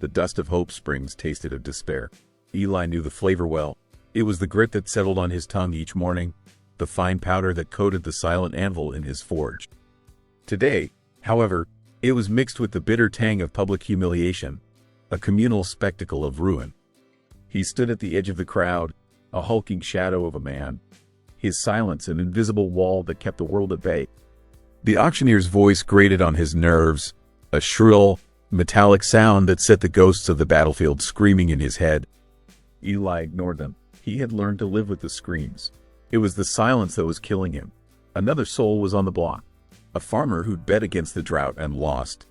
The dust of hope springs tasted of despair. Eli knew the flavor well. It was the grit that settled on his tongue each morning, the fine powder that coated the silent anvil in his forge. Today, however, it was mixed with the bitter tang of public humiliation, a communal spectacle of ruin. He stood at the edge of the crowd, a hulking shadow of a man, his silence an invisible wall that kept the world at bay. The auctioneer's voice grated on his nerves, a shrill, metallic sound that set the ghosts of the battlefield screaming in his head. Eli ignored them. He had learned to live with the screams. It was the silence that was killing him. Another soul was on the block, a farmer who'd bet against the drought and lost,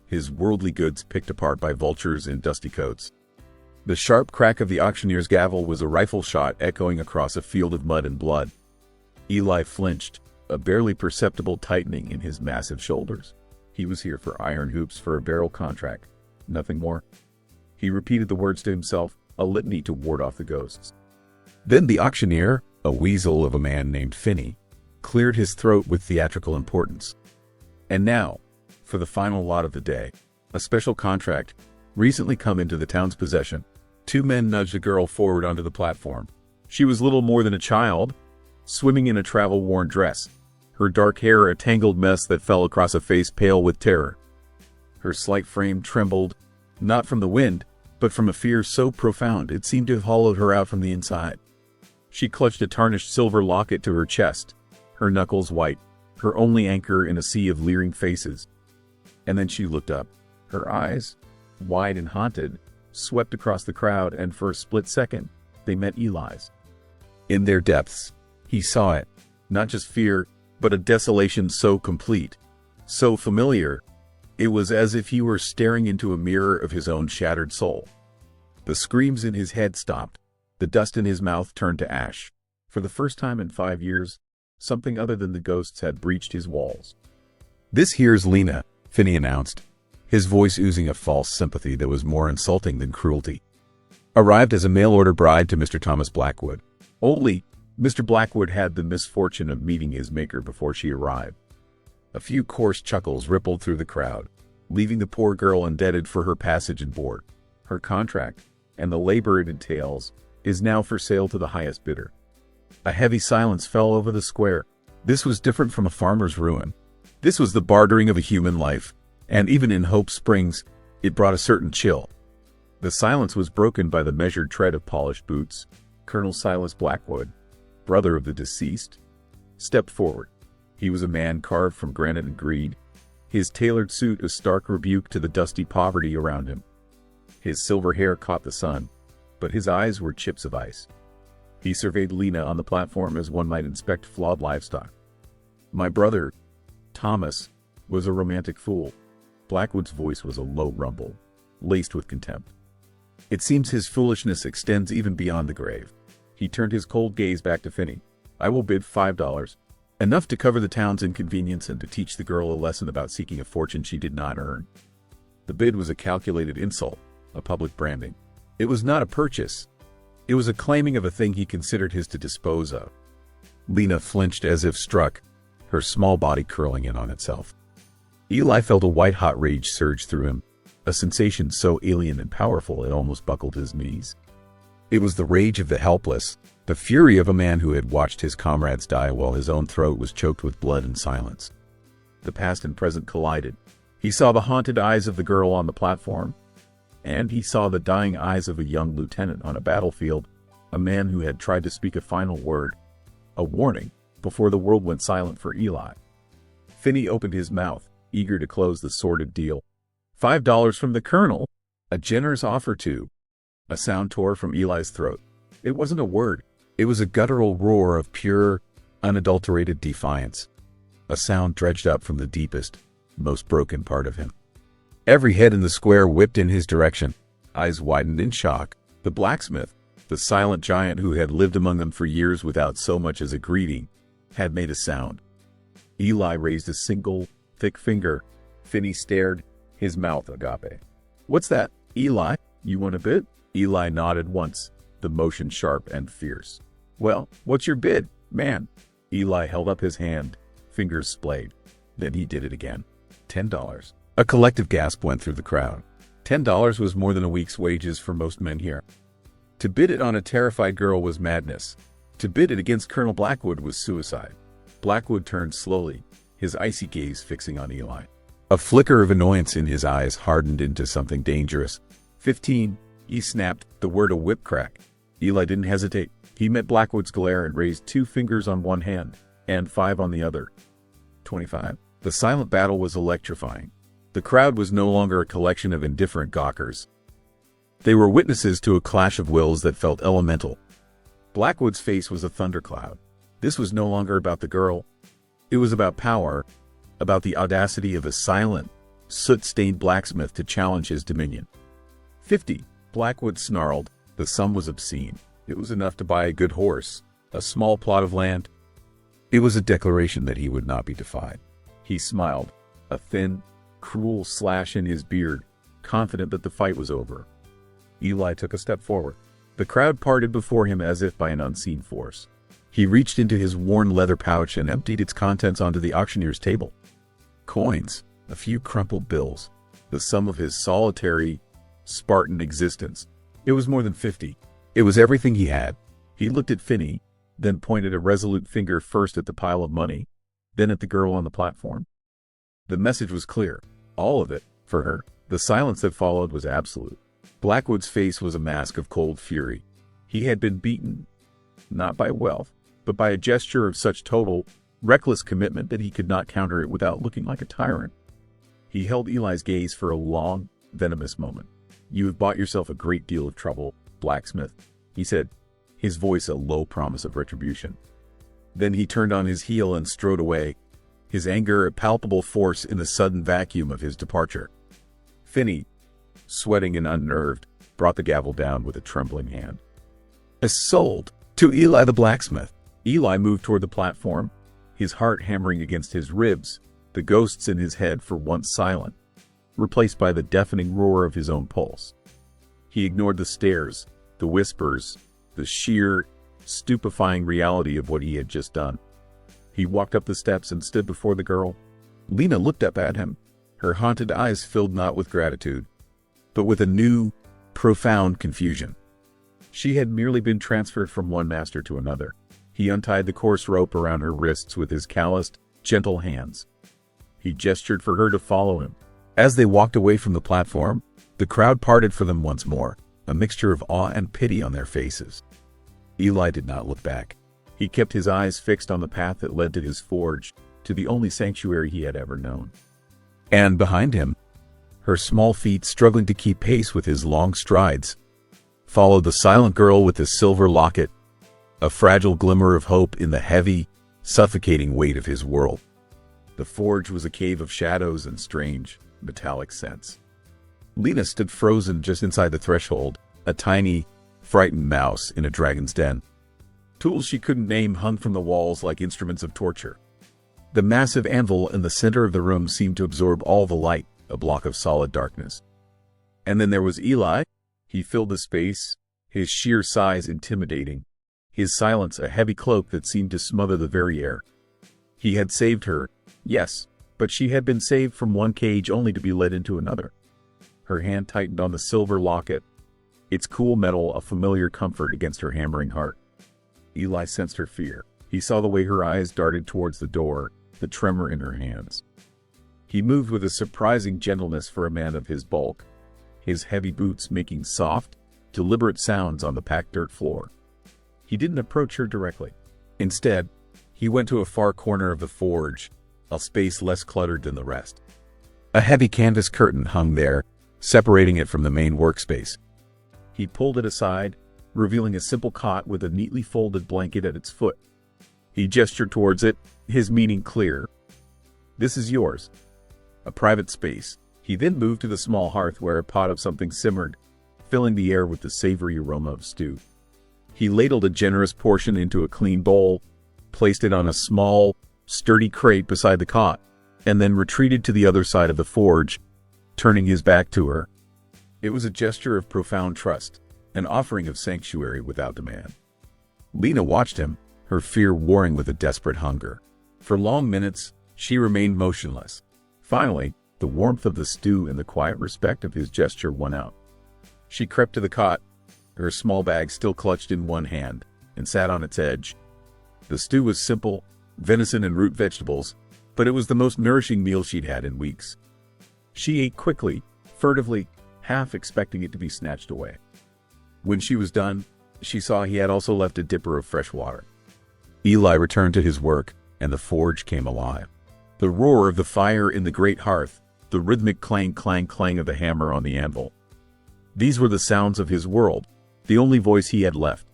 his worldly goods picked apart by vultures in dusty coats. The sharp crack of the auctioneer's gavel was a rifle shot echoing across a field of mud and blood. Eli flinched, a barely perceptible tightening in his massive shoulders. He was here for iron hoops for a barrel contract, nothing more. He repeated the words to himself, a litany to ward off the ghosts. Then the auctioneer, a weasel of a man named Finney, cleared his throat with theatrical importance. And now, for the final lot of the day, a special contract, recently come into the town's possession. Two men nudged a girl forward onto the platform. She was little more than a child, swimming in a travel-worn dress, her dark hair a tangled mess that fell across a face pale with terror. Her slight frame trembled, not from the wind, but from a fear so profound it seemed to have hollowed her out from the inside. She clutched a tarnished silver locket to her chest, her knuckles white, her only anchor in a sea of leering faces. And then she looked up. Her eyes, wide and haunted, swept across the crowd, and for a split second, they met Eli's. In their depths, he saw it, not just fear, but a desolation so complete, so familiar, it was as if he were staring into a mirror of his own shattered soul. The screams in his head stopped. The dust in his mouth turned to ash. For the first time in 5 years, something other than the ghosts had breached his walls. "This here's Lena," Finney announced, his voice oozing a false sympathy that was more insulting than cruelty. "Arrived as a mail-order bride to Mr. Thomas Blackwood. Only, Mr. Blackwood had the misfortune of meeting his maker before she arrived." A few coarse chuckles rippled through the crowd, leaving the poor girl indebted for her passage and board. Her contract, and the labor it entails, is now for sale to the highest bidder. A heavy silence fell over the square. This was different from a farmer's ruin. This was the bartering of a human life, and even in Hope Springs, it brought a certain chill. The silence was broken by the measured tread of polished boots. Colonel Silas Blackwood, brother of the deceased, stepped forward. He was a man carved from granite and greed, his tailored suit a stark rebuke to the dusty poverty around him. His silver hair caught the sun, but his eyes were chips of ice. He surveyed Lena on the platform as one might inspect flawed livestock. "My brother, Thomas, was a romantic fool." Blackwood's voice was a low rumble, laced with contempt. "It seems his foolishness extends even beyond the grave." He turned his cold gaze back to Finney. "I will bid $5, enough to cover the town's inconvenience and to teach the girl a lesson about seeking a fortune she did not earn." The bid was a calculated insult, a public branding. It was not a purchase. It was a claiming of a thing he considered his to dispose of. Lena flinched as if struck, her small body curling in on itself. Eli felt a white-hot rage surge through him, a sensation so alien and powerful it almost buckled his knees. It was the rage of the helpless, the fury of a man who had watched his comrades die while his own throat was choked with blood and silence. The past and present collided. He saw the haunted eyes of the girl on the platform, and he saw the dying eyes of a young lieutenant on a battlefield, a man who had tried to speak a final word, a warning, before the world went silent for Eli. Finney opened his mouth, eager to close the sordid deal. $5 from the colonel, a generous offer too. A sound tore from Eli's throat. It wasn't a word. It was a guttural roar of pure, unadulterated defiance. A sound dredged up from the deepest, most broken part of him. Every head in the square whipped in his direction. Eyes widened in shock. The blacksmith, the silent giant who had lived among them for years without so much as a greeting, had made a sound. Eli raised a single, thick finger. Finney stared, his mouth agape. "What's that, Eli? You want a bid?" Eli nodded once, the motion sharp and fierce. "Well, what's your bid, man?" Eli held up his hand, fingers splayed. Then he did it again. $10. A collective gasp went through the crowd. $10 was more than a week's wages for most men here. To bid it on a terrified girl was madness. To bid it against Colonel Blackwood was suicide. Blackwood turned slowly, his icy gaze fixing on Eli. A flicker of annoyance in his eyes hardened into something dangerous. 15, he snapped, the word a whip crack. Eli didn't hesitate. He met Blackwood's glare and raised 2 fingers on one hand, and 5 on the other. 25. The silent battle was electrifying. The crowd was no longer a collection of indifferent gawkers. They were witnesses to a clash of wills that felt elemental. Blackwood's face was a thundercloud. This was no longer about the girl. It was about power, about the audacity of a silent, soot-stained blacksmith to challenge his dominion. 50. Blackwood snarled. The sum was obscene. It was enough to buy a good horse, a small plot of land. It was a declaration that he would not be defied. He smiled, a thin, cruel slash in his beard, confident that the fight was over. Eli took a step forward. The crowd parted before him as if by an unseen force. He reached into his worn leather pouch and emptied its contents onto the auctioneer's table. Coins, a few crumpled bills, the sum of his solitary, Spartan existence. It was more than 50. It was everything he had. He looked at Finney, then pointed a resolute finger first at the pile of money, then at the girl on the platform. The message was clear. All of it, for her. The silence that followed was absolute. Blackwood's face was a mask of cold fury. He had been beaten, not by wealth, but by a gesture of such total, reckless commitment that he could not counter it without looking like a tyrant. He held Eli's gaze for a long, venomous moment. "You have bought yourself a great deal of trouble, Blacksmith," he said, his voice a low promise of retribution. Then he turned on his heel and strode away, his anger a palpable force in the sudden vacuum of his departure. Finney, sweating and unnerved, brought the gavel down with a trembling hand. "Sold to Eli the blacksmith." Eli moved toward the platform, his heart hammering against his ribs, the ghosts in his head for once silent, replaced by the deafening roar of his own pulse. He ignored the stares, the whispers, the sheer, stupefying reality of what he had just done. He walked up the steps and stood before the girl. Lena looked up at him, her haunted eyes filled not with gratitude, but with a new, profound confusion. She had merely been transferred from one master to another. He untied the coarse rope around her wrists with his calloused, gentle hands. He gestured for her to follow him. As they walked away from the platform, the crowd parted for them once more, a mixture of awe and pity on their faces. Eli did not look back. He kept his eyes fixed on the path that led to his forge, to the only sanctuary he had ever known. And behind him, her small feet struggling to keep pace with his long strides, followed the silent girl with the silver locket, a fragile glimmer of hope in the heavy, suffocating weight of his world. The forge was a cave of shadows and strange, metallic scents. Lena stood frozen just inside the threshold, a tiny, frightened mouse in a dragon's den. Tools she couldn't name hung from the walls like instruments of torture. The massive anvil in the center of the room seemed to absorb all the light, a block of solid darkness. And then there was Eli. He filled the space, his sheer size intimidating, his silence a heavy cloak that seemed to smother the very air. He had saved her, yes, but she had been saved from one cage only to be led into another. Her hand tightened on the silver locket, its cool metal a familiar comfort against her hammering heart. Eli sensed her fear. He saw the way her eyes darted towards the door, the tremor in her hands. He moved with a surprising gentleness for a man of his bulk, his heavy boots making soft, deliberate sounds on the packed dirt floor. He didn't approach her directly. Instead, he went to a far corner of the forge, a space less cluttered than the rest. A heavy canvas curtain hung there, separating it from the main workspace. He pulled it aside, revealing a simple cot with a neatly folded blanket at its foot. He gestured towards it, his meaning clear. "This is yours. A private space." He then moved to the small hearth where a pot of something simmered, filling the air with the savory aroma of stew. He ladled a generous portion into a clean bowl, placed it on a small, sturdy crate beside the cot, and then retreated to the other side of the forge, turning his back to her. It was a gesture of profound trust, an offering of sanctuary without demand. Lena watched him, her fear warring with a desperate hunger. For long minutes, she remained motionless. Finally, The warmth of the stew and the quiet respect of his gesture won out. She crept to the cot, her small bag still clutched in one hand, and sat on its edge. The stew was simple, venison and root vegetables, but it was the most nourishing meal she'd had in weeks. She ate quickly, furtively, half expecting it to be snatched away. When she was done, she saw he had also left a dipper of fresh water. Eli returned to his work, and the forge came alive. The roar of the fire in the great hearth, the rhythmic clang clang clang of the hammer on the anvil. These were the sounds of his world, the only voice he had left.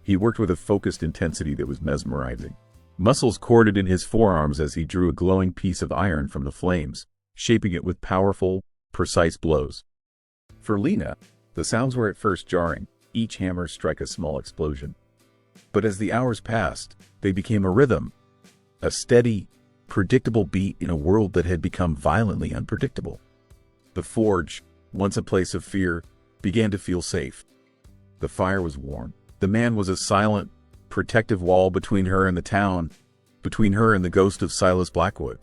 He worked with a focused intensity that was mesmerizing. Muscles corded in his forearms as he drew a glowing piece of iron from the flames, shaping it with powerful, precise blows. For Lena, the sounds were at first jarring, each hammer struck a small explosion. But as the hours passed, they became a rhythm, a steady, predictable beat in a world that had become violently unpredictable. The forge, once a place of fear, began to feel safe. The fire was warm. The man was a silent, protective wall between her and the town, between her and the ghost of Silas Blackwood.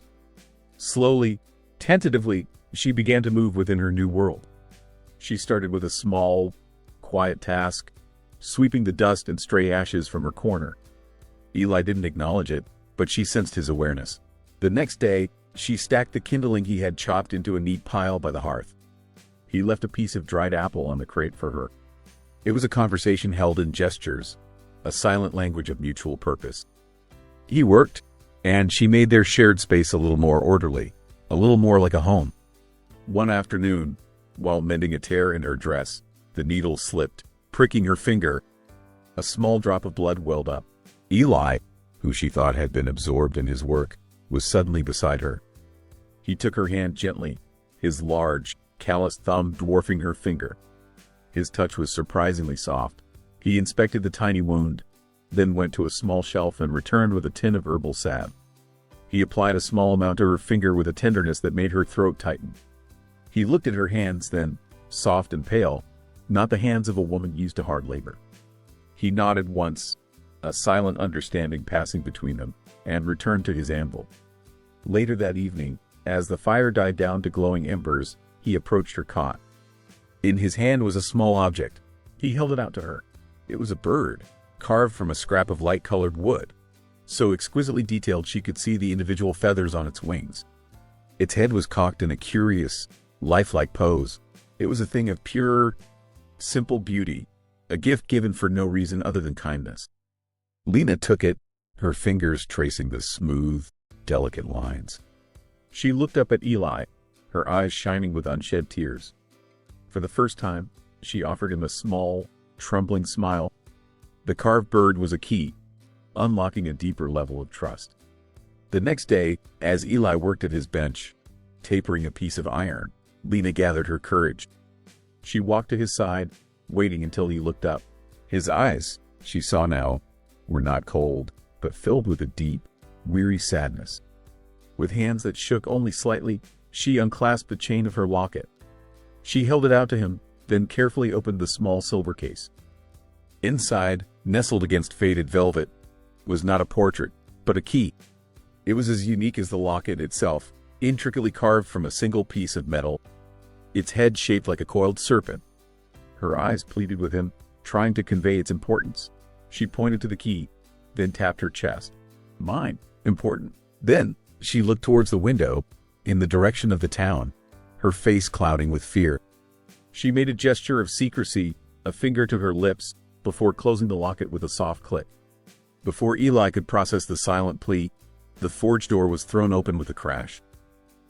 Slowly, tentatively, she began to move within her new world. She started with a small, quiet task, sweeping the dust and stray ashes from her corner. Eli didn't acknowledge it, but she sensed his awareness. The next day, she stacked the kindling he had chopped into a neat pile by the hearth. He left a piece of dried apple on the crate for her. It was a conversation held in gestures, a silent language of mutual purpose. He worked, and she made their shared space a little more orderly, a little more like a home. One afternoon, while mending a tear in her dress, the needle slipped, pricking her finger. A small drop of blood welled up. Eli, who she thought had been absorbed in his work, was suddenly beside her. He took her hand gently, his large, calloused thumb dwarfing her finger. His touch was surprisingly soft. He inspected the tiny wound, then went to a small shelf and returned with a tin of herbal salve. He applied a small amount to her finger with a tenderness that made her throat tighten. He looked at her hands then, soft and pale, not the hands of a woman used to hard labor. He nodded once, a silent understanding passing between them, and returned to his anvil. Later that evening, as the fire died down to glowing embers, he approached her cot. In his hand was a small object. He held it out to her. It was a bird, carved from a scrap of light-colored wood, so exquisitely detailed she could see the individual feathers on its wings. Its head was cocked in a curious, lifelike pose. It was a thing of pure, simple beauty, a gift given for no reason other than kindness. Lena took it, her fingers tracing the smooth, delicate lines. She looked up at Eli, her eyes shining with unshed tears. For the first time, she offered him a small, trembling smile. The carved bird was a key, unlocking a deeper level of trust. The next day, as Eli worked at his bench, tapering a piece of iron, Lena gathered her courage. She walked to his side, waiting until he looked up. His eyes, she saw now, were not cold, but filled with a deep, weary sadness. With hands that shook only slightly, she unclasped the chain of her locket. She held it out to him, then carefully opened the small silver case. Inside, nestled against faded velvet, was not a portrait, but a key. It was as unique as the locket itself, intricately carved from a single piece of metal, its head shaped like a coiled serpent. Her eyes pleaded with him, trying to convey its importance. She pointed to the key, then tapped her chest. Mine, important. Then, she looked towards the window, in the direction of the town, her face clouding with fear. She made a gesture of secrecy, a finger to her lips, before closing the locket with a soft click. Before Eli could process the silent plea, the forge door was thrown open with a crash.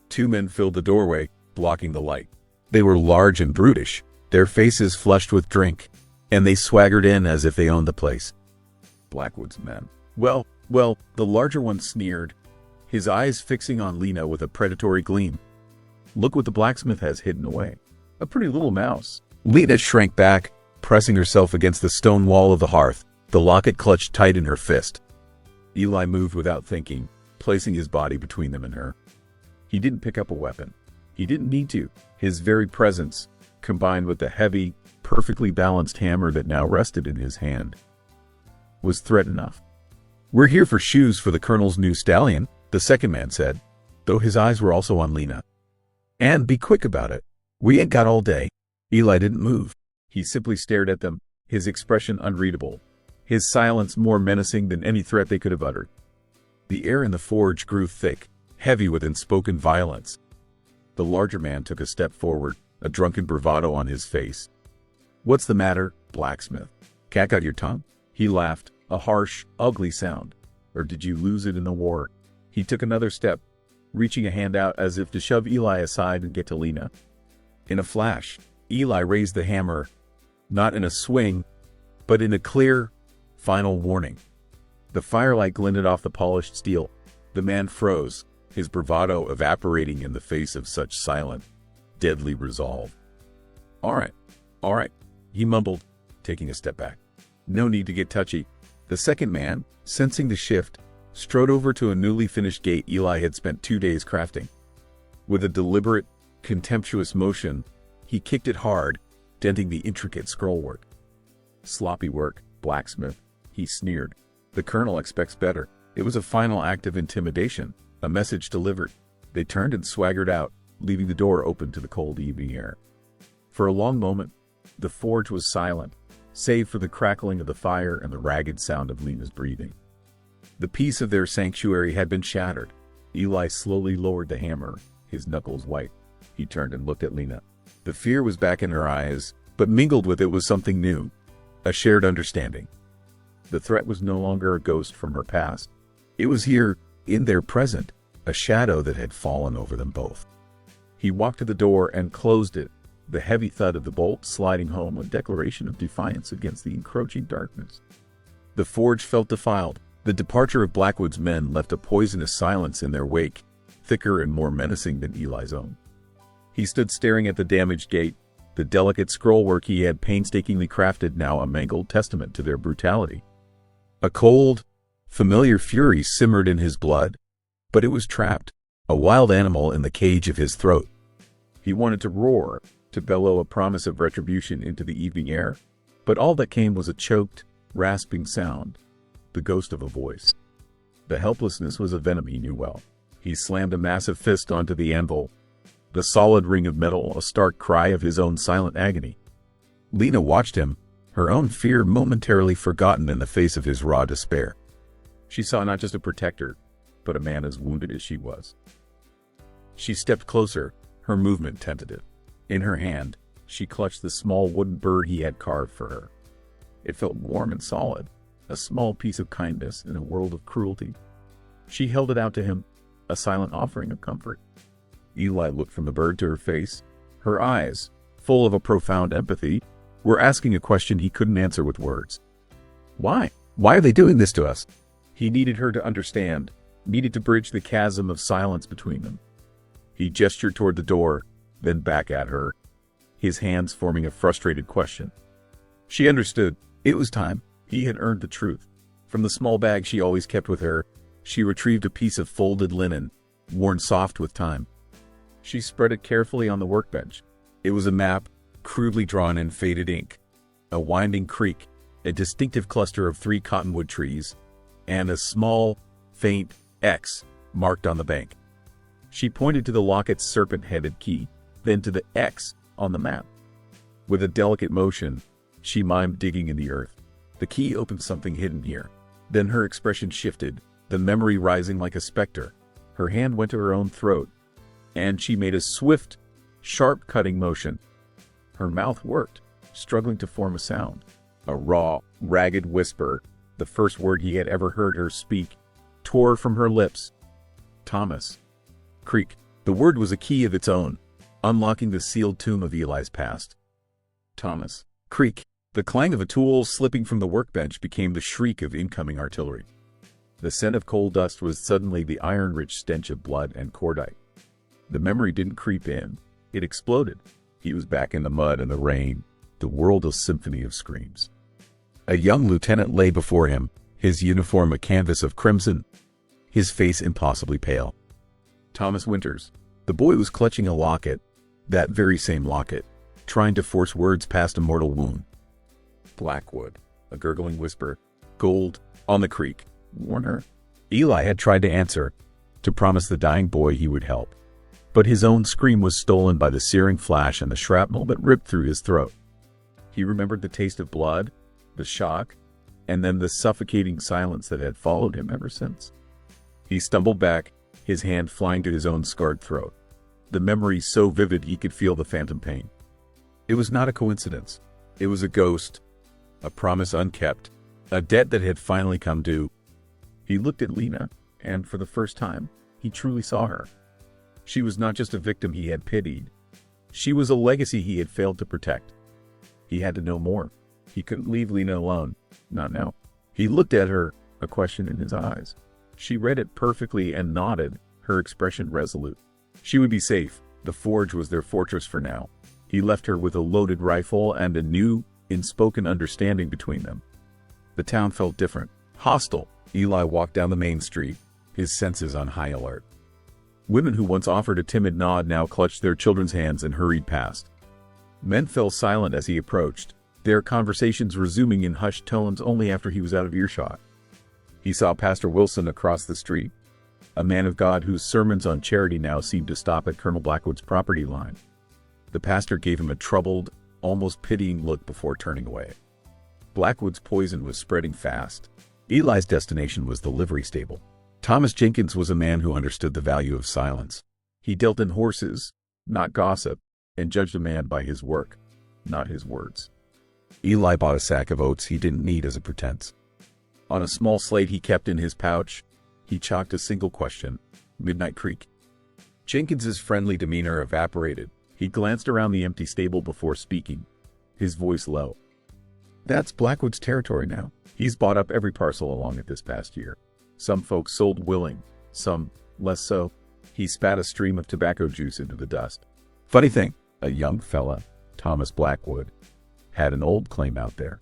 Two men filled the doorway, blocking the light. They were large and brutish, their faces flushed with drink, and they swaggered in as if they owned the place. Blackwood's men. Well, the larger one sneered, his eyes fixing on Lena with a predatory gleam. Look what the blacksmith has hidden away. A pretty little mouse. Lena shrank back, pressing herself against the stone wall of the hearth, the locket clutched tight in her fist. Eli moved without thinking, placing his body between them and her. He didn't pick up a weapon. He didn't need to. His very presence, combined with the heavy, perfectly balanced hammer that now rested in his hand, was threat enough. We're here for shoes for the colonel's new stallion, the second man said, though his eyes were also on Lena. And be quick about it. We ain't got all day. Eli didn't move. He simply stared at them, his expression unreadable, his silence more menacing than any threat they could have uttered. The air in the forge grew thick, heavy with unspoken violence. The larger man took a step forward, a drunken bravado on his face. "What's the matter, Blacksmith? Cat got your tongue?" He laughed, a harsh, ugly sound. "Or did you lose it in the war?" He took another step, reaching a hand out as if to shove Eli aside and get to Lena. In a flash, Eli raised the hammer, not in a swing, but in a clear, final warning. The firelight glinted off the polished steel. The man froze, his bravado evaporating in the face of such silent, deadly resolve. All right, he mumbled, taking a step back. "No need to get touchy." The second man, sensing the shift, strode over to a newly finished gate Eli had spent 2 days crafting. With a deliberate, contemptuous motion, he kicked it hard, denting the intricate scrollwork. "Sloppy work, Blacksmith," he sneered. "The colonel expects better." It was a final act of intimidation, a message delivered. They turned and swaggered out, leaving the door open to the cold evening air. For a long moment, the forge was silent, save for the crackling of the fire and the ragged sound of Lena's breathing. The peace of their sanctuary had been shattered. Eli slowly lowered the hammer, his knuckles white. He turned and looked at Lena. The fear was back in her eyes, but mingled with it was something new, a shared understanding. The threat was no longer a ghost from her past. It was here, in their present, a shadow that had fallen over them both. He walked to the door and closed it, the heavy thud of the bolt sliding home a declaration of defiance against the encroaching darkness. The forge felt defiled. The departure of Blackwood's men left a poisonous silence in their wake, thicker and more menacing than Eli's own. He stood staring at the damaged gate, the delicate scrollwork he had painstakingly crafted now a mangled testament to their brutality. A cold, familiar fury simmered in his blood, but it was trapped, a wild animal in the cage of his throat. He wanted to roar, to bellow a promise of retribution into the evening air, but all that came was a choked, rasping sound, the ghost of a voice. The helplessness was a venom he knew well. He slammed a massive fist onto the anvil, the solid ring of metal a stark cry of his own silent agony. Lena watched him, her own fear momentarily forgotten in the face of his raw despair. She saw not just a protector, but a man as wounded as she was. She stepped closer, her movement tentative. In her hand, she clutched the small wooden bird he had carved for her. It felt warm and solid, a small piece of kindness in a world of cruelty. She held it out to him, a silent offering of comfort. Eli looked from the bird to her face. Her eyes, full of a profound empathy, were asking a question he couldn't answer with words. Why? Why are they doing this to us? He needed her to understand, needed to bridge the chasm of silence between them. He gestured toward the door, then back at her, his hands forming a frustrated question. She understood. It was time. He had earned the truth. From the small bag she always kept with her, she retrieved a piece of folded linen, worn soft with time. She spread it carefully on the workbench. It was a map, crudely drawn in faded ink. A winding creek, a distinctive cluster of 3 cottonwood trees, and a small, faint X marked on the bank. She pointed to the locket's serpent-headed key, then to the X on the map. With a delicate motion, she mimed digging in the earth. The key opened something hidden here. Then her expression shifted, the memory rising like a specter. Her hand went to her own throat, and she made a swift, sharp-cutting motion. Her mouth worked, struggling to form a sound. A raw, ragged whisper, the first word he had ever heard her speak, tore from her lips. Thomas. Creek. The word was a key of its own, unlocking the sealed tomb of Eli's past. Thomas. Creek. The clang of a tool slipping from the workbench became the shriek of incoming artillery. The scent of coal dust was suddenly the iron-rich stench of blood and cordite. The memory didn't creep in. It exploded. He was back in the mud and the rain, the world a symphony of screams. A young lieutenant lay before him, his uniform a canvas of crimson, his face impossibly pale. Thomas Winters. The boy was clutching a locket, that very same locket, trying to force words past a mortal wound. Blackwood. A gurgling whisper. Gold. On the creek. Warner. Eli had tried to answer, to promise the dying boy he would help. But his own scream was stolen by the searing flash and the shrapnel that ripped through his throat. He remembered the taste of blood, the shock, and then the suffocating silence that had followed him ever since. He stumbled back, his hand flying to his own scarred throat, the memory so vivid he could feel the phantom pain. It was not a coincidence. It was a ghost, a promise unkept, a debt that had finally come due. He looked at Lena, and for the first time, he truly saw her. She was not just a victim he had pitied. She was a legacy he had failed to protect. He had to know more. He couldn't leave Lena alone. Not now. He looked at her, a question in his eyes. She read it perfectly and nodded, her expression resolute. She would be safe. The forge was their fortress for now. He left her with a loaded rifle and a new, unspoken understanding between them. The town felt different, hostile. Eli walked down the main street, his senses on high alert. Women who once offered a timid nod now clutched their children's hands and hurried past. Men fell silent as he approached, their conversations resuming in hushed tones only after he was out of earshot. He saw Pastor Wilson across the street, a man of God whose sermons on charity now seemed to stop at Colonel Blackwood's property line. The pastor gave him a troubled, almost pitying look before turning away. Blackwood's poison was spreading fast. Eli's destination was the livery stable. Thomas Jenkins was a man who understood the value of silence. He dealt in horses, not gossip, and judged a man by his work, not his words. Eli bought a sack of oats he didn't need as a pretense. On a small slate he kept in his pouch, he chalked a single question: Midnight Creek. Jenkins's friendly demeanor evaporated. He glanced around the empty stable before speaking, his voice low. That's Blackwood's territory now. He's bought up every parcel along it this past year. Some folks sold willing, some less so. He spat a stream of tobacco juice into the dust. Funny thing, a young fella, Thomas Blackwood, had an old claim out there.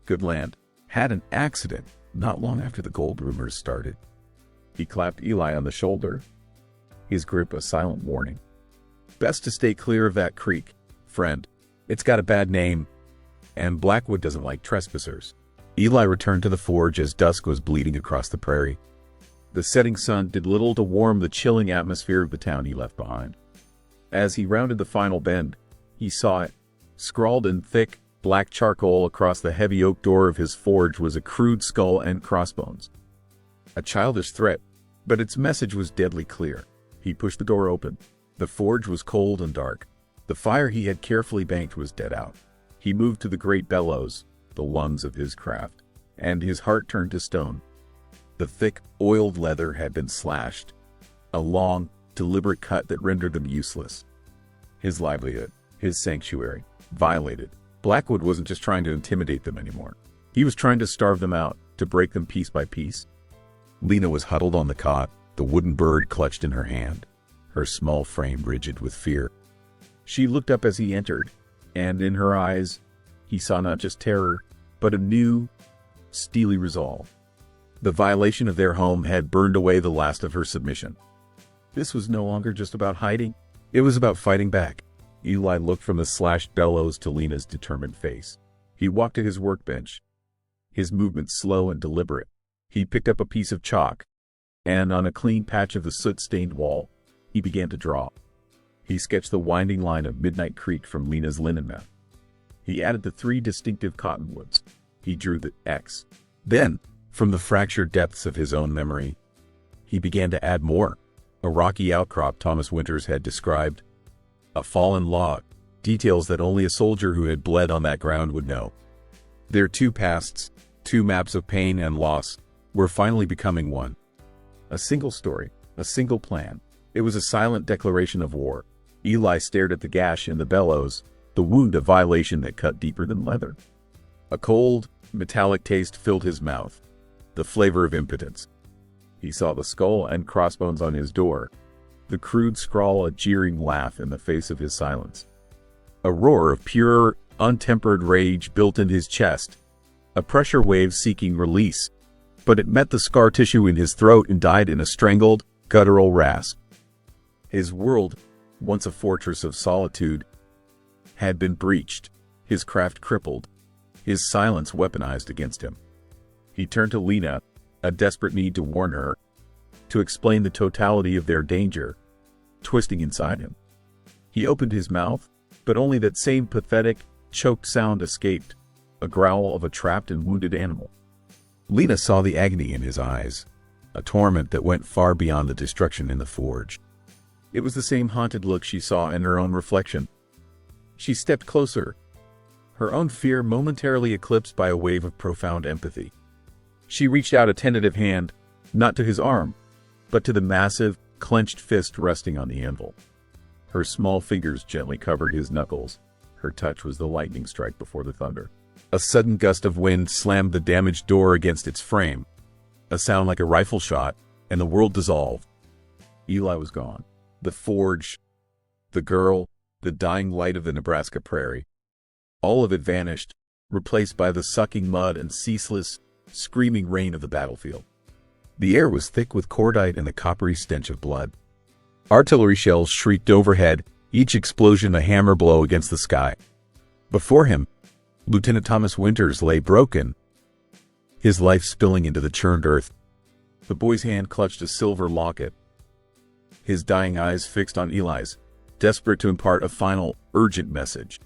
Good land. Had an accident not long after the gold rumors started. He clapped Eli on the shoulder, his grip a silent warning. Best to stay clear of that creek, friend. It's got a bad name, and Blackwood doesn't like trespassers. Eli returned to the forge as dusk was bleeding across the prairie. The setting sun did little to warm the chilling atmosphere of the town he left behind. As he rounded the final bend, he saw it. Scrawled in thick, black charcoal across the heavy oak door of his forge was a crude skull and crossbones. A childish threat, but its message was deadly clear. He pushed the door open. The forge was cold and dark. The fire he had carefully banked was dead out. He moved to the great bellows, the lungs of his craft, and his heart turned to stone. The thick, oiled leather had been slashed, a long, deliberate cut that rendered them useless. His livelihood, his sanctuary, violated. Blackwood wasn't just trying to intimidate them anymore. He was trying to starve them out, to break them piece by piece. Lena was huddled on the cot, the wooden bird clutched in her hand, her small frame rigid with fear. She looked up as he entered, and in her eyes, he saw not just terror, but a new, steely resolve. The violation of their home had burned away the last of her submission. This was no longer just about hiding. It was about fighting back. Eli looked from the slashed bellows to Lena's determined face. He walked to his workbench, his movements slow and deliberate. He picked up a piece of chalk, and on a clean patch of the soot-stained wall, he began to draw. He sketched the winding line of Midnight Creek from Lena's linen map. He added the 3 distinctive cottonwoods. He drew the X. Then, from the fractured depths of his own memory, he began to add more. A rocky outcrop Thomas Winters had described, a fallen log, details that only a soldier who had bled on that ground would know. Their 2 pasts, 2 maps of pain and loss, were finally becoming one. A single story, a single plan. It was a silent declaration of war. Eli stared at the gash in the bellows, the wound of violation that cut deeper than leather. A cold, metallic taste filled his mouth, the flavor of impotence. He saw the skull and crossbones on his door, the crude scrawl a jeering laugh in the face of his silence. A roar of pure, untempered rage built in his chest, a pressure wave seeking release, but it met the scar tissue in his throat and died in a strangled, guttural rasp. His world, once a fortress of solitude, had been breached, his craft crippled, his silence weaponized against him. He turned to Lena, a desperate need to warn her, to explain the totality of their danger. twisting inside him. He opened his mouth, but only that same pathetic, choked sound escaped, a growl of a trapped and wounded animal. Lena saw the agony in his eyes, a torment that went far beyond the destruction in the forge. It was the same haunted look she saw in her own reflection. She stepped closer, her own fear momentarily eclipsed by a wave of profound empathy. She reached out a tentative hand, not to his arm, but to the massive, clenched fist resting on the anvil. Her small fingers gently covered his knuckles. Her touch was the lightning strike before the thunder. A sudden gust of wind slammed the damaged door against its frame, a sound like a rifle shot, and the world dissolved. Eli was gone. The forge, the girl, the dying light of the Nebraska prairie. All of it vanished, replaced by the sucking mud and ceaseless, screaming rain of the battlefield. The air was thick with cordite and the coppery stench of blood. Artillery shells shrieked overhead, each explosion a hammer blow against the sky. Before him, Lieutenant Thomas Winters lay broken, his life spilling into the churned earth. The boy's hand clutched a silver locket, his dying eyes fixed on Eli's, desperate to impart a final, urgent message.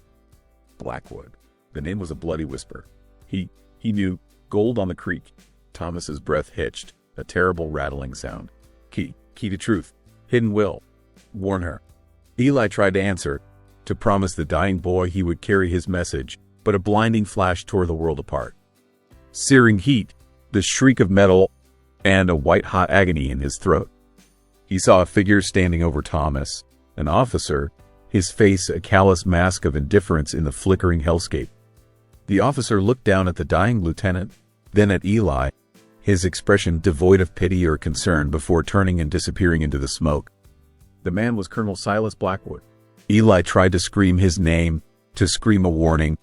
Blackwood. The name was a bloody whisper. He knew. Gold on the creek. Thomas's breath hitched, a terrible rattling sound. Key to truth. Hidden will. Warn her. Eli tried to answer, to promise the dying boy he would carry his message, but a blinding flash tore the world apart. Searing heat, the shriek of metal, and a white-hot agony in his throat. He saw a figure standing over Thomas, an officer, his face a callous mask of indifference in the flickering hellscape. The officer looked down at the dying lieutenant, then at Eli, his expression devoid of pity or concern before turning and disappearing into the smoke. The man was Colonel Silas Blackwood. Eli tried to scream his name, to scream a warning,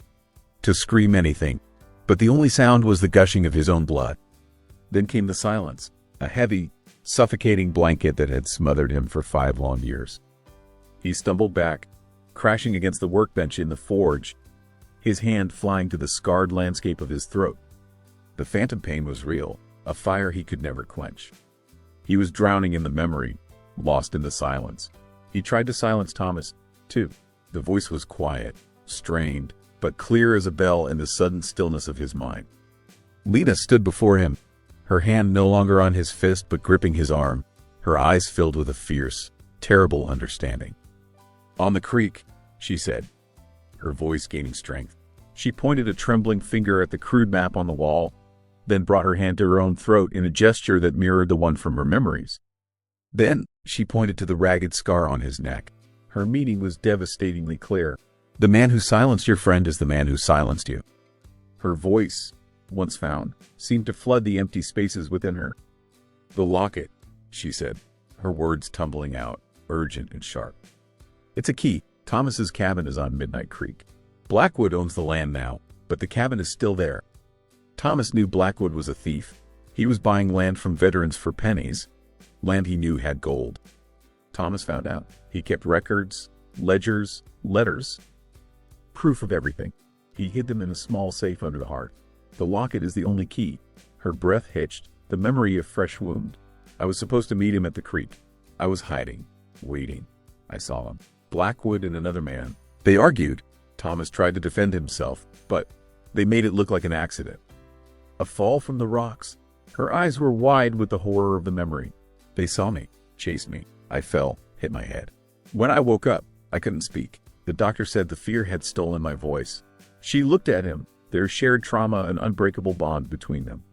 to scream anything, but the only sound was the gushing of his own blood. Then came the silence, a heavy, suffocating blanket that had smothered him for 5 long years. He stumbled back, crashing against the workbench in the forge, his hand flying to the scarred landscape of his throat. The phantom pain was real, a fire he could never quench. He was drowning in the memory, lost in the silence. He tried to silence Thomas, too. The voice was quiet, strained, but clear as a bell in the sudden stillness of his mind. Lena stood before him, her hand no longer on his fist but gripping his arm, her eyes filled with a fierce, terrible understanding. "On the creek," she said, her voice gaining strength. She pointed a trembling finger at the crude map on the wall, then brought her hand to her own throat in a gesture that mirrored the one from her memories. Then she pointed to the ragged scar on his neck. Her meaning was devastatingly clear. "The man who silenced your friend is the man who silenced you." Her voice, once found, seemed to flood the empty spaces within her. "The locket," she said, her words tumbling out, urgent and sharp. "It's a key. Thomas's cabin is on Midnight Creek. Blackwood owns the land now, but the cabin is still there. Thomas knew Blackwood was a thief. He was buying land from veterans for pennies, land he knew had gold. Thomas found out. He kept records, ledgers, letters, proof of everything. He hid them in a small safe under the hearth. The locket is the only key." Her breath hitched, the memory of fresh wound. "I was supposed to meet him at the creek. I was hiding, waiting. I saw him. Blackwood and another man. They argued. Thomas tried to defend himself, but they made it look like an accident. A fall from the rocks." Her eyes were wide with the horror of the memory. "They saw me, chased me. I fell, hit my head. When I woke up, I couldn't speak. The doctor said the fear had stolen my voice." She looked at him, their shared trauma an unbreakable bond between them.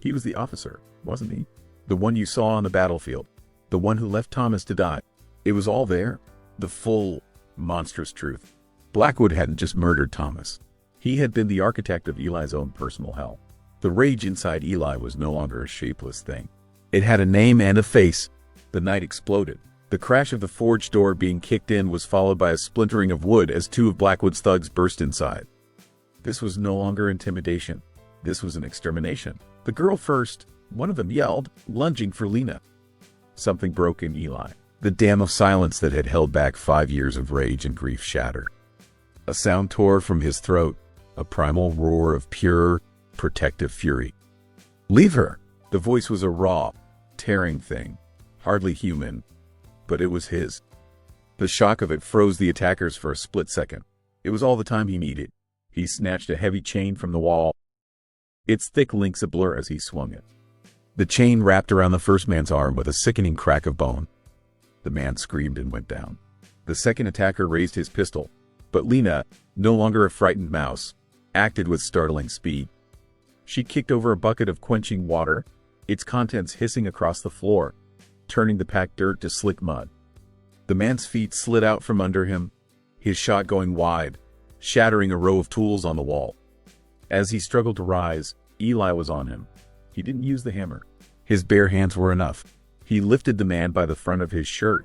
"He was the officer, wasn't he? The one you saw on the battlefield. The one who left Thomas to die. It was all there. The full, monstrous truth. Blackwood hadn't just murdered Thomas. He had been the architect of Eli's own personal hell. The rage inside Eli was no longer a shapeless thing. It had a name and a face." The night exploded. The crash of the forge door being kicked in was followed by a splintering of wood as 2 of Blackwood's thugs burst inside. This was no longer intimidation. This was an extermination. "The girl first," one of them yelled, lunging for Lena. Something broke in Eli. The dam of silence that had held back 5 years of rage and grief shattered. A sound tore from his throat, a primal roar of pure, protective fury. "Leave her!" The voice was a raw, tearing thing, hardly human, but it was his. The shock of it froze the attackers for a split second. It was all the time he needed. He snatched a heavy chain from the wall, its thick links a blur as he swung it. The chain wrapped around the first man's arm with a sickening crack of bone. The man screamed and went down. The second attacker raised his pistol, but Lena, no longer a frightened mouse, acted with startling speed. She kicked over a bucket of quenching water, its contents hissing across the floor, turning the packed dirt to slick mud. The man's feet slid out from under him, his shot going wide, shattering a row of tools on the wall. As he struggled to rise, Eli was on him. He didn't use the hammer. His bare hands were enough. He lifted the man by the front of his shirt,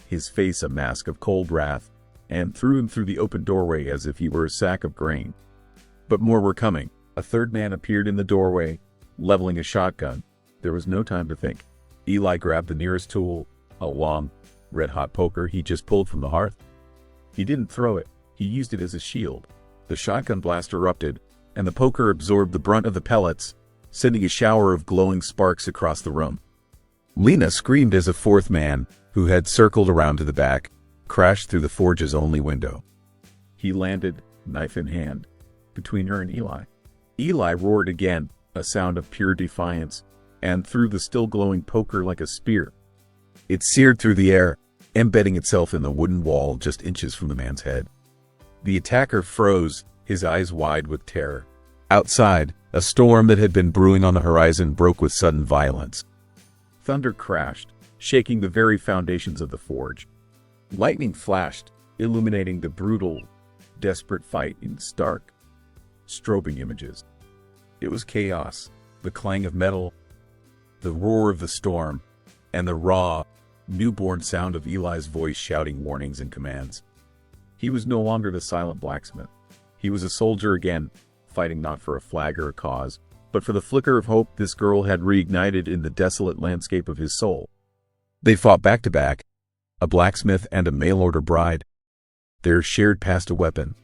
his face a mask of cold wrath, and threw him through the open doorway as if he were a sack of grain. But more were coming. A third man appeared in the doorway, leveling a shotgun. There was no time to think. Eli grabbed the nearest tool, a long, red-hot poker he just pulled from the hearth. He didn't throw it. He used it as a shield. The shotgun blast erupted, and the poker absorbed the brunt of the pellets, sending a shower of glowing sparks across the room. Lena screamed as a fourth man, who had circled around to the back, crashed through the forge's only window. He landed, knife in hand, between her and Eli. Eli roared again, a sound of pure defiance, and threw the still glowing poker like a spear. It seared through the air, embedding itself in the wooden wall just inches from the man's head. The attacker froze, his eyes wide with terror. Outside, a storm that had been brewing on the horizon broke with sudden violence. Thunder crashed, shaking the very foundations of the forge. Lightning flashed, illuminating the brutal, desperate fight in stark, strobing images. It was chaos, the clang of metal, the roar of the storm, and the raw, newborn sound of Eli's voice shouting warnings and commands. He was no longer the silent blacksmith. He was a soldier again, fighting not for a flag or a cause, but for the flicker of hope this girl had reignited in the desolate landscape of his soul. They fought back to back, a blacksmith and a mail-order bride. Their shared past a weapon,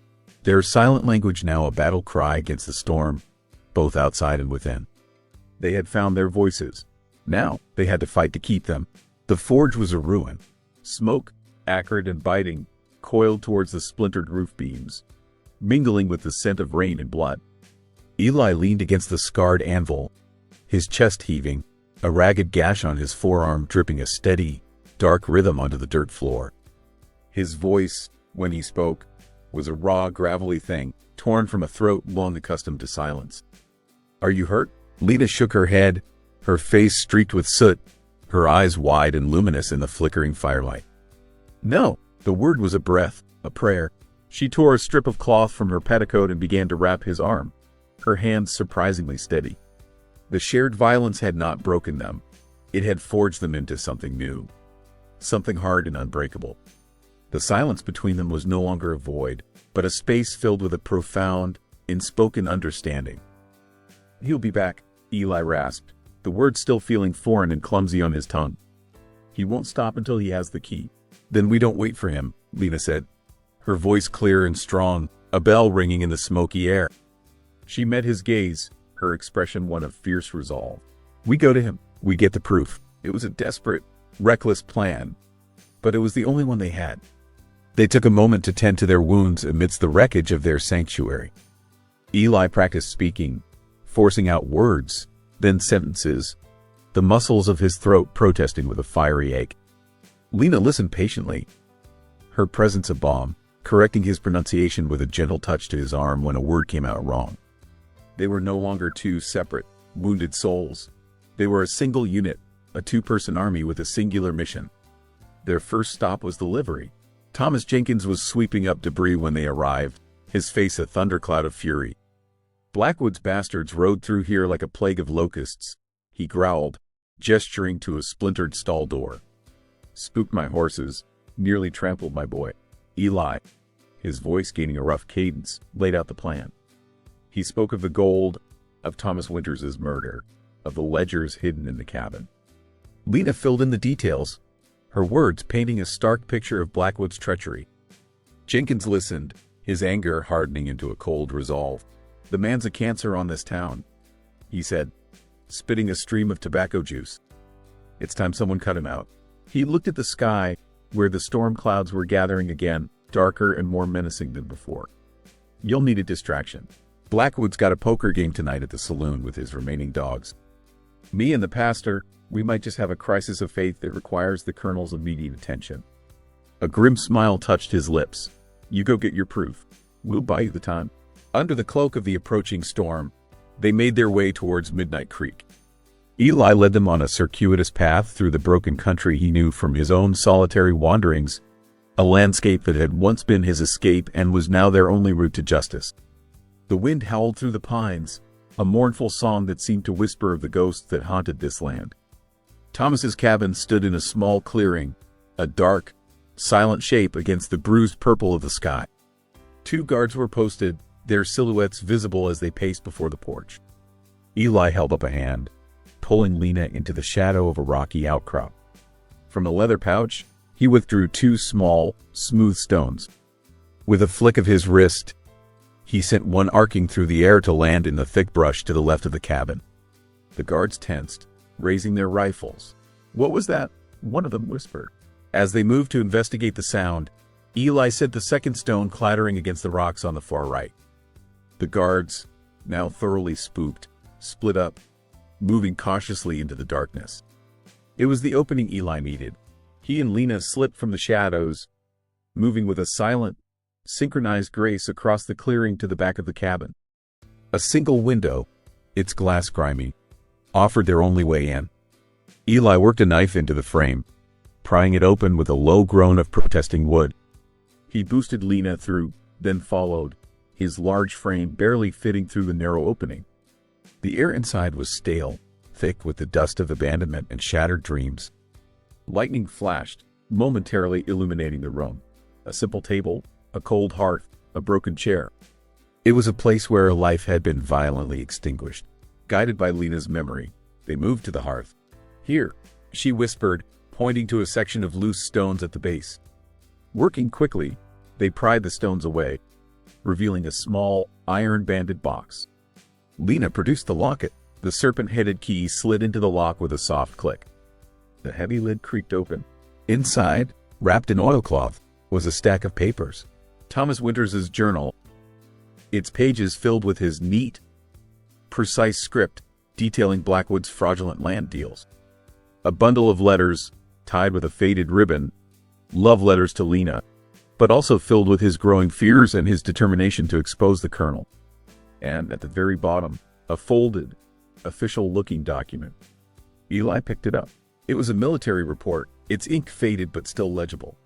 their silent language now a battle cry against the storm, both outside and within. They had found their voices. Now they had to fight to keep them. The forge was a ruin. Smoke, acrid and biting, coiled towards the splintered roof beams, mingling with the scent of rain and blood. Eli leaned against the scarred anvil, his chest heaving, a ragged gash on his forearm dripping a steady, dark rhythm onto the dirt floor. His voice, when he spoke, was a raw, gravelly thing, torn from a throat long accustomed to silence. "Are you hurt?" Lena shook her head, her face streaked with soot, her eyes wide and luminous in the flickering firelight. "No." The word was a breath, a prayer. She tore a strip of cloth from her petticoat and began to wrap his arm, her hands surprisingly steady. The shared violence had not broken them. It had forged them into something new, something hard and unbreakable. The silence between them was no longer a void, but a space filled with a profound, unspoken understanding. "He'll be back," Eli rasped, the words still feeling foreign and clumsy on his tongue. "He won't stop until he has the key." "Then we don't wait for him," Lena said, her voice clear and strong, a bell ringing in the smoky air. She met his gaze, her expression one of fierce resolve. "We go to him. We get the proof." It was a desperate, reckless plan, but it was the only one they had. They took a moment to tend to their wounds amidst the wreckage of their sanctuary. Eli practiced speaking, forcing out words, then sentences, the muscles of his throat protesting with a fiery ache. Lena listened patiently, her presence a balm, correcting his pronunciation with a gentle touch to his arm when a word came out wrong. They were no longer two separate, wounded souls. They were a single unit, a two-person army with a singular mission. Their first stop was the livery. Thomas Jenkins was sweeping up debris when they arrived, his face a thundercloud of fury. "Blackwood's bastards rode through here like a plague of locusts," he growled, gesturing to a splintered stall door. "Spooked my horses, nearly trampled my boy." Eli, his voice gaining a rough cadence, laid out the plan. He spoke of the gold, of Thomas Winters's murder, of the ledgers hidden in the cabin. Lena filled in the details, her words painting a stark picture of Blackwood's treachery. Jenkins listened, his anger hardening into a cold resolve. "The man's a cancer on this town," he said, spitting a stream of tobacco juice. "It's time someone cut him out." He looked at the sky, where the storm clouds were gathering again, darker and more menacing than before. You'll need a distraction. Blackwood's got a poker game tonight at the saloon with his remaining dogs. Me and the pastor, we might just have a crisis of faith that requires the colonel's immediate attention. A grim smile touched his lips. You go get your proof. We'll buy you the time. Under the cloak of the approaching storm, they made their way towards Midnight Creek. Eli led them on a circuitous path through the broken country he knew from his own solitary wanderings, a landscape that had once been his escape and was now their only route to justice. The wind howled through the pines, a mournful song that seemed to whisper of the ghosts that haunted this land. Thomas's cabin stood in a small clearing, a dark, silent shape against the bruised purple of the sky. 2 guards were posted, their silhouettes visible as they paced before the porch. Eli held up a hand, pulling Lena into the shadow of a rocky outcrop. From a leather pouch, he withdrew 2 small, smooth stones. With a flick of his wrist, he sent one arcing through the air to land in the thick brush to the left of the cabin. The guards tensed, raising their rifles. "What was that?" one of them whispered. As they moved to investigate the sound, Eli sent the second stone clattering against the rocks on the far right. The guards, now thoroughly spooked, split up, moving cautiously into the darkness. It was the opening Eli needed. He and Lena slipped from the shadows, moving with a silent, synchronized grace across the clearing to the back of the cabin. A single window, its glass grimy, offered their only way in. Eli worked a knife into the frame, prying it open with a low groan of protesting wood. He boosted Lena through, then followed, his large frame barely fitting through the narrow opening. The air inside was stale, thick with the dust of abandonment and shattered dreams. Lightning flashed, momentarily illuminating the room. A simple table, a cold hearth, a broken chair. It was a place where a life had been violently extinguished. Guided by Lena's memory, they moved to the hearth. "Here," she whispered, pointing to a section of loose stones at the base. Working quickly, they pried the stones away, revealing a small, iron-banded box. Lena produced the locket. The serpent-headed key slid into the lock with a soft click. The heavy lid creaked open. Inside, wrapped in oilcloth, was a stack of papers. Thomas Winters's journal, its pages filled with his neat, precise script detailing Blackwood's fraudulent land deals. A bundle of letters, tied with a faded ribbon, love letters to Lena, but also filled with his growing fears and his determination to expose the colonel. And at the very bottom, a folded, official-looking document. Eli picked it up. It was a military report, its ink faded but still legible.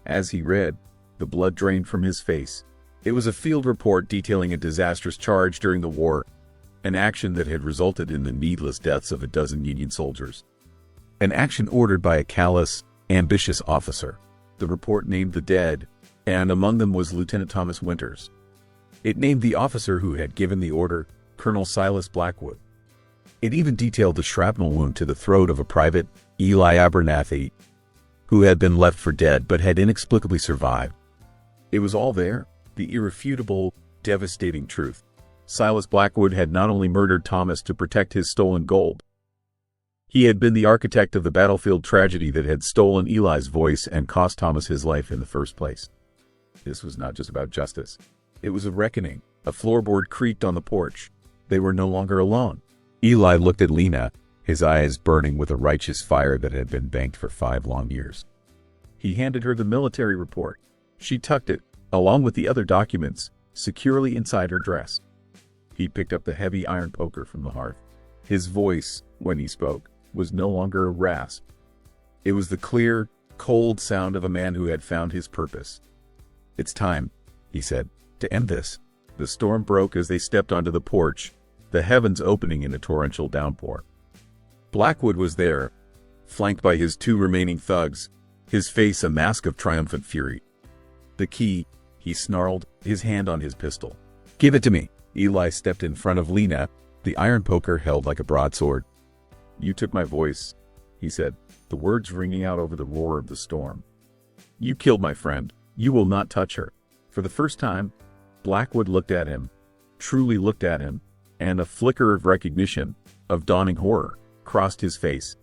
As he read, the blood drained from his face. It was a field report detailing a disastrous charge during the war, an action that had resulted in the needless deaths of a dozen Union soldiers. An action ordered by a callous, ambitious officer. The report named the dead, and among them was Lieutenant Thomas Winters. It named the officer who had given the order, Colonel Silas Blackwood. It even detailed the shrapnel wound to the throat of a private, Eli Abernathy, who had been left for dead but had inexplicably survived. It was all there, the irrefutable, devastating truth. Silas Blackwood had not only murdered Thomas to protect his stolen gold. He had been the architect of the battlefield tragedy that had stolen Eli's voice and cost Thomas his life in the first place. This was not just about justice. It was a reckoning. A floorboard creaked on the porch. They were no longer alone. Eli looked at Lena, his eyes burning with a righteous fire that had been banked for 5 long years. He handed her the military report. She tucked it, along with the other documents, securely inside her dress. He picked up the heavy iron poker from the hearth. His voice, when he spoke, was no longer a rasp. It was the clear, cold sound of a man who had found his purpose. "It's time," he said, "to end this." The storm broke as they stepped onto the porch, the heavens opening in a torrential downpour. Blackwood was there, flanked by his 2 remaining thugs, his face a mask of triumphant fury. "The key," he snarled, his hand on his pistol. "Give it to me." Eli stepped in front of Lena, the iron poker held like a broadsword. "You took my voice," he said, the words ringing out over the roar of the storm. "You killed my friend. You will not touch her." For the first time, Blackwood looked at him, truly looked at him, and a flicker of recognition, of dawning horror, crossed his face.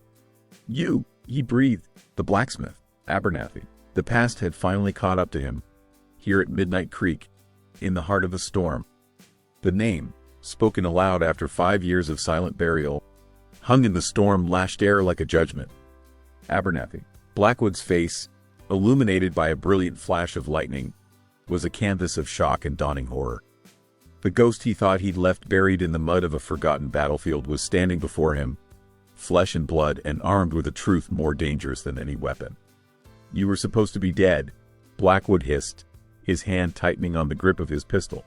"You," he breathed, "the blacksmith." Abernathy. The past had finally caught up to him, here at Midnight Creek, in the heart of the storm. The name, spoken aloud after 5 years of silent burial, hung in the storm-lashed air like a judgment. Abernathy. Blackwood's face, illuminated by a brilliant flash of lightning, was a canvas of shock and dawning horror. The ghost he thought he'd left buried in the mud of a forgotten battlefield was standing before him, flesh and blood and armed with a truth more dangerous than any weapon. "You were supposed to be dead," Blackwood hissed, his hand tightening on the grip of his pistol.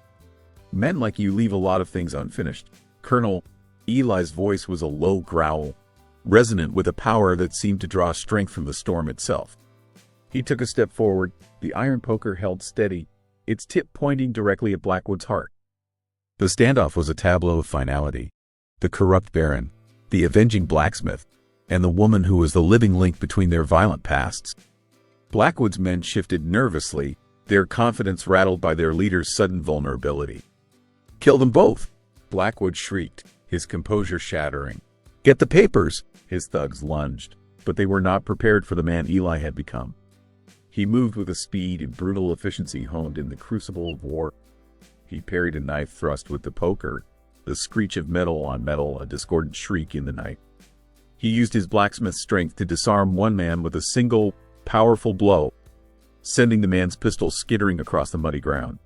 "Men like you leave a lot of things unfinished, Colonel." Eli's voice was a low growl, resonant with a power that seemed to draw strength from the storm itself. He took a step forward, the iron poker held steady, its tip pointing directly at Blackwood's heart. The standoff was a tableau of finality. The corrupt Baron, the avenging blacksmith, and the woman who was the living link between their violent pasts. Blackwood's men shifted nervously, their confidence rattled by their leader's sudden vulnerability. "Kill them both!" Blackwood shrieked, his composure shattering. "Get the papers!" His thugs lunged, but they were not prepared for the man Eli had become. He moved with a speed and brutal efficiency honed in the crucible of war. He parried a knife thrust with the poker, the screech of metal on metal, a discordant shriek in the night. He used his blacksmith's strength to disarm one man with a single, powerful blow, sending the man's pistol skittering across the muddy ground.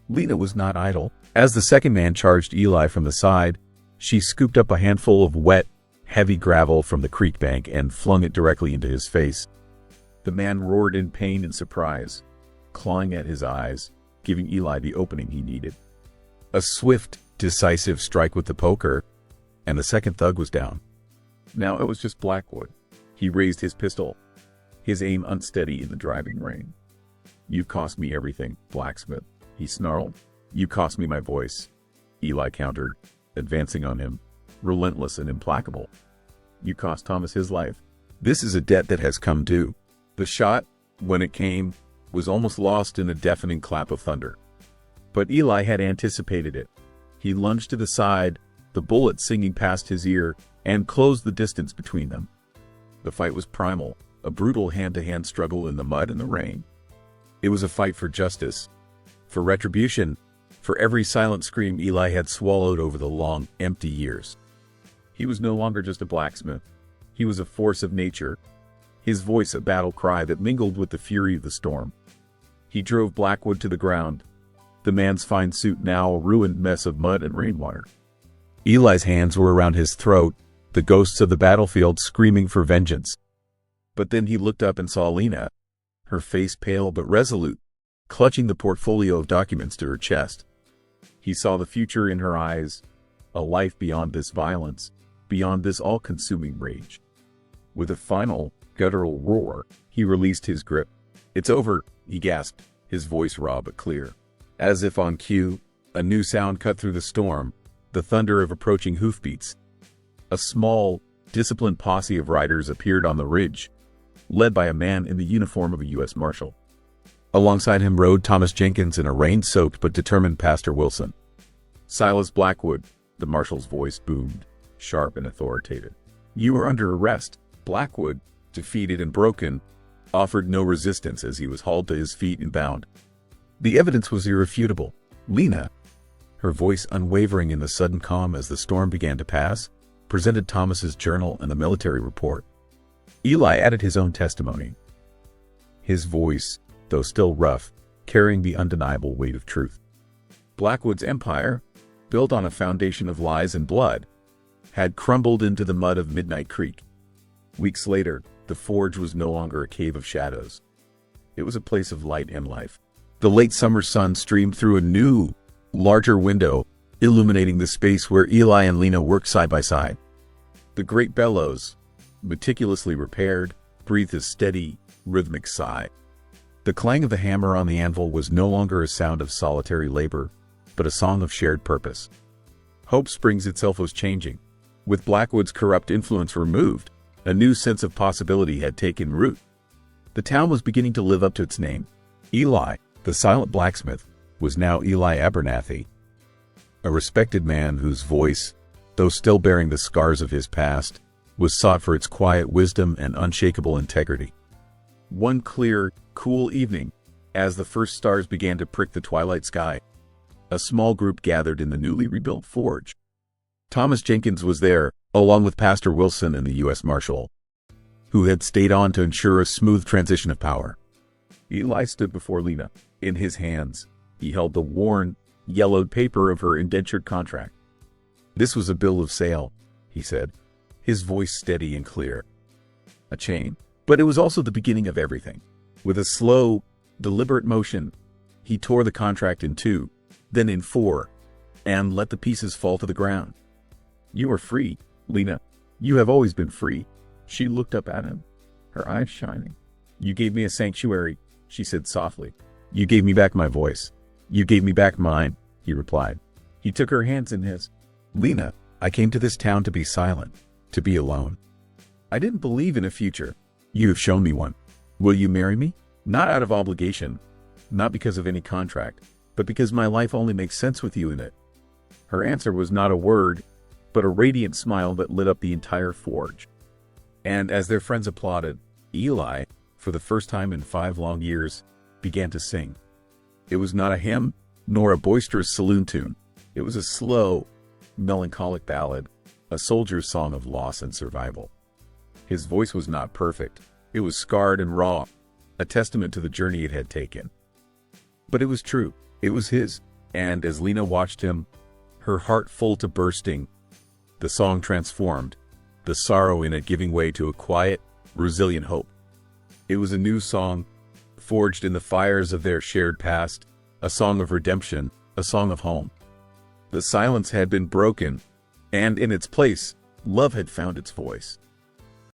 Lena was not idle. As the second man charged Eli from the side, she scooped up a handful of wet, heavy gravel from the creek bank and flung it directly into his face. The man roared in pain and surprise, clawing at his eyes, giving Eli the opening he needed. A swift, decisive strike with the poker, and the second thug was down. Now it was just Blackwood. He raised his pistol, his aim unsteady in the driving rain. "You cost me everything, Blacksmith," he snarled. "You cost me my voice," Eli countered, advancing on him, relentless and implacable. "You cost Thomas his life. This is a debt that has come due." The shot, when it came, was almost lost in a deafening clap of thunder. But Eli had anticipated it. He lunged to the side, the bullet singing past his ear, and closed the distance between them. The fight was primal, a brutal hand-to-hand struggle in the mud and the rain. It was a fight for justice, for retribution, for every silent scream Eli had swallowed over the long, empty years. He was no longer just a blacksmith. He was a force of nature, his voice a battle cry that mingled with the fury of the storm. He drove Blackwood to the ground, the man's fine suit now a ruined mess of mud and rainwater. Eli's hands were around his throat, the ghosts of the battlefield screaming for vengeance. But then he looked up and saw Lena, her face pale but resolute, clutching the portfolio of documents to her chest. He saw the future in her eyes, a life beyond this violence, beyond this all-consuming rage. With a final, guttural roar, he released his grip. "It's over," he gasped, his voice raw but clear. As if on cue, a new sound cut through the storm, the thunder of approaching hoofbeats. A small, disciplined posse of riders appeared on the ridge, led by a man in the uniform of a U.S. Marshal. Alongside him rode Thomas Jenkins and a rain-soaked but determined Pastor Wilson. "Silas Blackwood," the marshal's voice boomed, sharp and authoritative. "You are under arrest." Blackwood, defeated and broken, offered no resistance as he was hauled to his feet and bound. The evidence was irrefutable. Lena, her voice unwavering in the sudden calm as the storm began to pass, presented Thomas's journal and a military report. Eli added his own testimony, his voice, though still rough, carrying the undeniable weight of truth. Blackwood's empire, built on a foundation of lies and blood, had crumbled into the mud of Midnight Creek. Weeks later, the forge was no longer a cave of shadows. It was a place of light and life. The late summer sun streamed through a new, larger window, illuminating the space where Eli and Lena worked side by side. The great bellows, meticulously repaired, breathed a steady, rhythmic sigh. The clang of the hammer on the anvil was no longer a sound of solitary labor, but a song of shared purpose. Hope Springs itself was changing. With Blackwood's corrupt influence removed, a new sense of possibility had taken root. The town was beginning to live up to its name. Eli, the silent blacksmith, was now Eli Abernathy, a respected man whose voice, though still bearing the scars of his past, was sought for its quiet wisdom and unshakable integrity. One clear, cool evening, as the first stars began to prick the twilight sky, a small group gathered in the newly rebuilt forge. Thomas Jenkins was there, along with Pastor Wilson and the U.S. Marshal, who had stayed on to ensure a smooth transition of power. Eli stood before Lena. In his hands, he held the worn, yellowed paper of her indentured contract. "This was a bill of sale," he said, his voice steady and clear. A chain, but it was also the beginning of everything. With a slow, deliberate motion, he tore the contract in two, then in four, and let the pieces fall to the ground. "You are free, Lena. You have always been free." She looked up at him, her eyes shining. "You gave me a sanctuary," she said softly. "You gave me back my voice. You gave me back mine," he replied. He took her hands in his. "Lena, I came to this town to be silent, to be alone. I didn't believe in a future. You have shown me one. Will you marry me? Not out of obligation, not because of any contract, but because my life only makes sense with you in it." Her answer was not a word, but a radiant smile that lit up the entire forge. And as their friends applauded, Eli, for the first time in 5 long years, began to sing. It was not a hymn, nor a boisterous saloon tune. It was a slow, melancholic ballad, a soldier's song of loss and survival. His voice was not perfect. It was scarred and raw, a testament to the journey it had taken. But it was true. It was his. And as Lena watched him, her heart full to bursting, the song transformed, the sorrow in it giving way to a quiet, resilient hope. It was a new song, forged in the fires of their shared past, a song of redemption, a song of home. The silence had been broken, and in its place, love had found its voice.